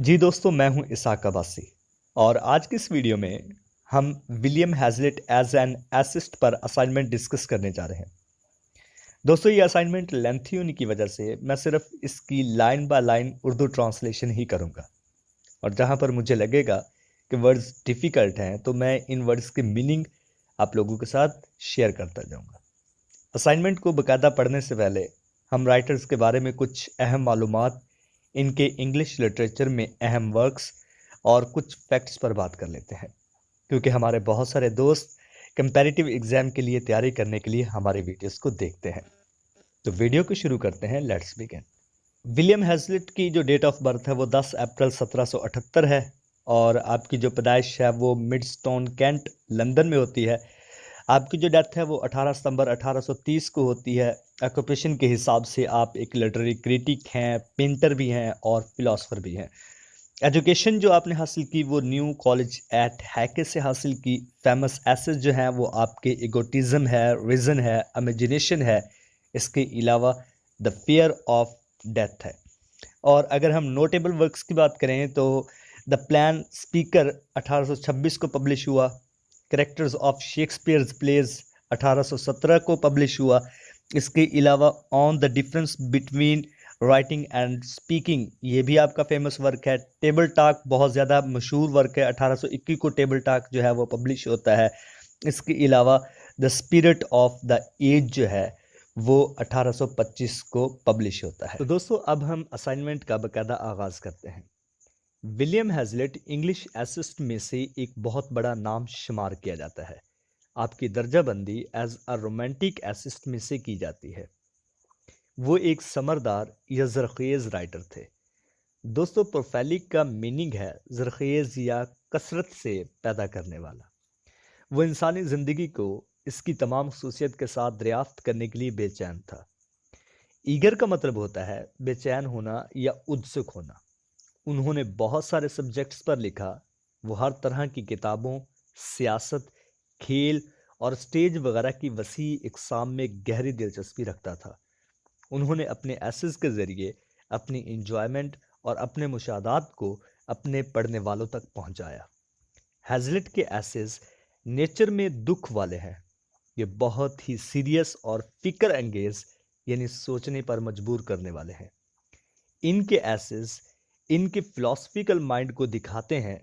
जी दोस्तों, मैं हूं इसाक अब्बासी और आज की इस वीडियो में हम विलियम हैज़लिट एज एन एसिस्ट पर असाइनमेंट डिस्कस करने जा रहे हैं। दोस्तों, ये असाइनमेंट लेंथी होने की वजह से मैं सिर्फ इसकी line by line Urdu translation ही करूंगा और जहां पर मुझे लगेगा कि वर्ड्स डिफ़िकल्ट हैं तो मैं इन वर्ड्स के मीनिंग आप लोगों के साथ शेयर करता जाऊंगा। असाइनमेंट को बाकायदा पढ़ने से पहले हम राइटर्स के बारे में कुछ अहम मालूमात, इनके इंग्लिश लिटरेचर में अहम वर्क्स और कुछ फैक्ट्स पर बात कर लेते हैं, क्योंकि हमारे बहुत सारे दोस्त कंपैरेटिव एग्जाम के लिए तैयारी करने के लिए हमारे वीडियोस को देखते हैं। तो वीडियो को शुरू करते हैं, लेट्स बिगिन। विलियम हैज़लिट की जो डेट ऑफ बर्थ है वो 10 अप्रैल 1778 है और आपकी जो पैदाइश है वो मिडस्टोन कैंट लंदन में होती है। आपकी जो डेथ है वो 18 सितंबर 1830 को होती है। ऑक्यूपेशन के हिसाब से आप एक लिटरेरी क्रिटिक हैं, पेंटर भी हैं और फिलोसफर भी हैं। एजुकेशन जो आपने हासिल की वो न्यू कॉलेज एट हैके से हासिल की। फेमस एसेस जो हैं वो आपके इगोटिज्म है, रीजन है, इमेजिनेशन है, इसके अलावा द फियर ऑफ डेथ है। और अगर हम नोटेबल वर्क्स की बात करें तो द प्लान स्पीकर 1826 को पब्लिश हुआ। कैरेक्टर्स ऑफ शेक्सपियर्स प्लेज 1817 को पब्लिश हुआ। इसके अलावा on the difference between writing and speaking, ये भी आपका फेमस वर्क है। टेबल टॉक बहुत ज़्यादा मशहूर वर्क है, 1821 को टेबल टॉक जो है वो पब्लिश होता है। इसके अलावा the spirit of the age जो है वो 1825 को पब्लिश होता है। तो दोस्तों, अब हम असाइनमेंट का बाकायदा आगाज़ करते हैं। विलियम हैज़लिट इंग्लिश एसिस्ट में से एक बहुत बड़ा नाम शुमार किया जाता है। आपकी दर्जाबंदी एज अ रोमांटिक एसिस्ट में से की जाती है। वो एक समरदार या ज़रख़ेज़ राइटर थे। दोस्तों, प्रोफेलिक का मीनिंग है ज़रख़ेज़ या कसरत से पैदा करने वाला। वो इंसानी ज़िंदगी को इसकी तमाम खसूसियत के साथ दरियाफ्त करने के लिए बेचैन था। ईगर का मतलब होता है बेचैन होना या उत्सुक होना। उन्होंने बहुत सारे सब्जेक्ट्स पर लिखा। वो हर तरह की किताबों, सियासत, खेल और स्टेज वगैरह की वसी इक़साम में गहरी दिलचस्पी रखता था। उन्होंने अपने एसेस के ज़रिए अपनी इंजॉयमेंट और अपने मुशाहदात को अपने पढ़ने वालों तक पहुंचाया। हैज़लिट के एसेस नेचर में दुख वाले हैं। ये बहुत ही सीरियस और फिक्र अंगेज यानी सोचने पर मजबूर करने वाले हैं। इनके एसेस इनके फिलोसफिकल माइंड को दिखाते हैं।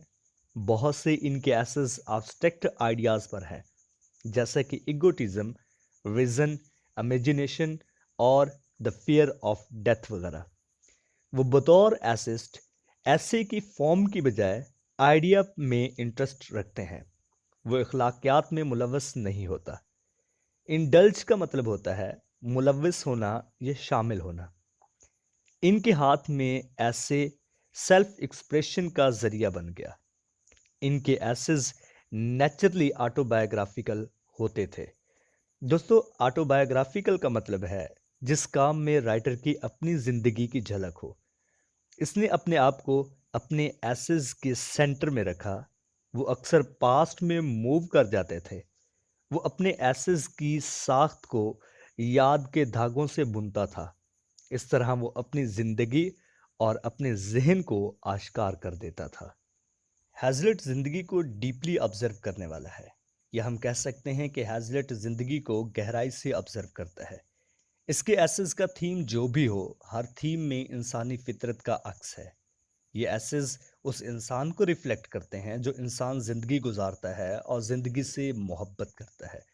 बहुत से इनके एसेस एब्स्ट्रैक्ट आइडियाज़ पर हैं, जैसा कि इगोटिज्म, विजन, इमेजिनेशन और द फियर ऑफ डेथ वगैरह। वो बतौर एसिस्ट ऐसे की फॉर्म की बजाय आइडिया में इंटरेस्ट रखते हैं। वो अखलाकियात में मुलव्वस नहीं होता। इंडल्ज का मतलब होता है मुलव्वस होना या शामिल होना। इनके हाथ में ऐसे सेल्फ एक्सप्रेशन का जरिया बन गया। इनके एसेस नेचुरली ऑटोबायोग्राफिकल होते थे। दोस्तों, ऑटोबायोग्राफिकल का मतलब है जिस काम में राइटर की अपनी ज़िंदगी की झलक हो। इसने अपने आप को अपने एसेस के सेंटर में रखा। वो अक्सर पास्ट में मूव कर जाते थे। वो अपने एसेस की साख्त को याद के धागों से बुनता था। इस तरह वो अपनी ज़िंदगी और अपने जहन को आश्कार कर देता था। हैज़लिट ज़िंदगी को डीपली ऑब्जर्व करने वाला है, या हम कह सकते हैं कि हैज़लिट ज़िंदगी को गहराई से ऑब्जर्व करता है। इसके एसेस का थीम जो भी हो, हर थीम में इंसानी फितरत का अक्स है। ये एसेस उस इंसान को रिफ्लेक्ट करते हैं जो इंसान ज़िंदगी गुजारता है और ज़िंदगी से मोहब्बत करता है।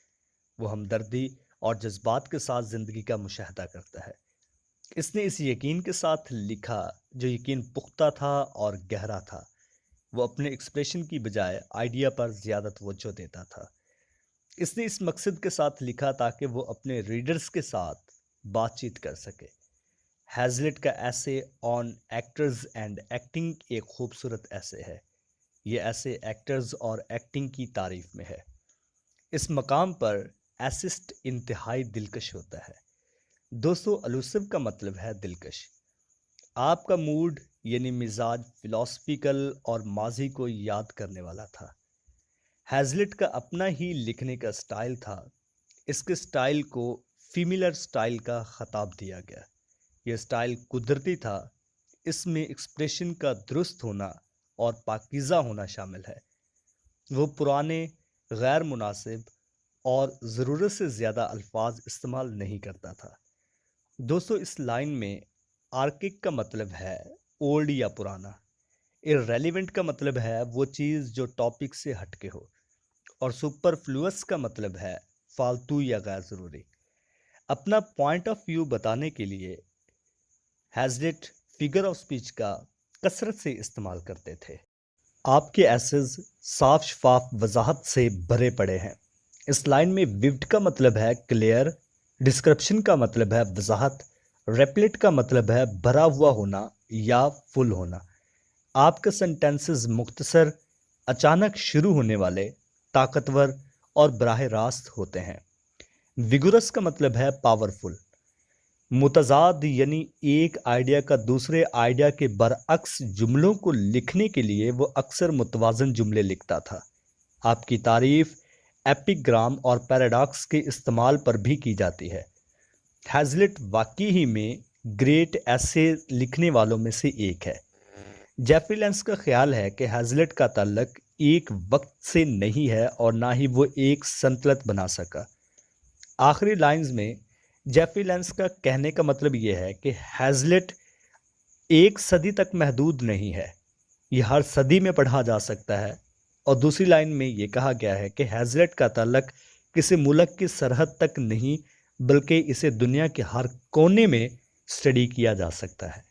वो हमदर्दी और जज्बात के साथ ज़िंदगी का मुशाहदा करता है। इसने इस यकीन के साथ लिखा जो यकीन पुख्ता था और गहरा था। वो अपने एक्सप्रेशन की बजाय आइडिया पर ज़्यादा तवज्जो देता था। इसने इस मकसद के साथ लिखा ताकि वो अपने रीडर्स के साथ बातचीत कर सके। हैज़लिट का ऐसे ऑन एक्टर्स एंड एक्टिंग एक खूबसूरत ऐसे है। ये ऐसे एक्टर्स और एक्टिंग की तारीफ में है। इस मकाम पर एसिस्ट इंतहाई दिलकश होता है। दोस्तों, अलूसिव का मतलब है दिलकश। आपका मूड यानी मिजाज फिलोसफिकल और माजी को याद करने वाला था। हैज़लिट का अपना ही लिखने का स्टाइल था। इसके स्टाइल को फीमिलर स्टाइल का खिताब दिया गया। यह स्टाइल कुदरती था, इसमें एक्सप्रेशन का दुरुस्त होना और पाकीज़ा होना शामिल है। वो पुराने, गैर मुनासिब और ज़रूरत से ज़्यादा अल्फाज इस्तेमाल नहीं करता था। दोस्तों, इस लाइन में आर्किक का मतलब है ओल्ड या पुराना, इररेलेवेंट का मतलब है वो चीज़ जो टॉपिक से हटके हो, और सुपरफ्लुअस का मतलब है फालतू या गैर ज़रूरी। अपना पॉइंट ऑफ व्यू बताने के लिए हैज़लिट फिगर ऑफ स्पीच का कसरत से इस्तेमाल करते थे। आपके एसेज साफ शफाफ वजाहत से भरे पड़े हैं। इस लाइन में विविड का मतलब है क्लियर, डिस्क्रिप्शन का मतलब है वजाहत, रेप्लेट का मतलब है भरा हुआ होना या फुल होना। आपके सेंटेंसेस मुख्तसर, अचानक शुरू होने वाले, ताकतवर और बराह रास्त होते हैं। विगुरस का मतलब है पावरफुल। मुतजाद यानी एक आइडिया का दूसरे आइडिया के बरअक्स जुमलों को लिखने के लिए वो अक्सर मुतवाजन जुमले लिखता था। आपकी तारीफ एपिग्राम और पैराडॉक्स के इस्तेमाल पर भी की जाती है। हैज़लिट वाकई ही में ग्रेट ऐसे लिखने वालों में से एक है। जेफरी लेंस का ख्याल है कि हैज़लिट का ताल्लुक एक वक्त से नहीं है और ना ही वो एक संतलत बना सका। आखिरी लाइंस में जेफरी लेंस का कहने का मतलब यह है कि हैज़लिट एक सदी तक महदूद नहीं है, यह हर सदी में पढ़ा जा सकता है। और दूसरी लाइन में यह कहा गया है कि हैज़लिट का ताल्लुक किसी मुल्क की सरहद तक नहीं, बल्कि इसे दुनिया के हर कोने में स्टडी किया जा सकता है।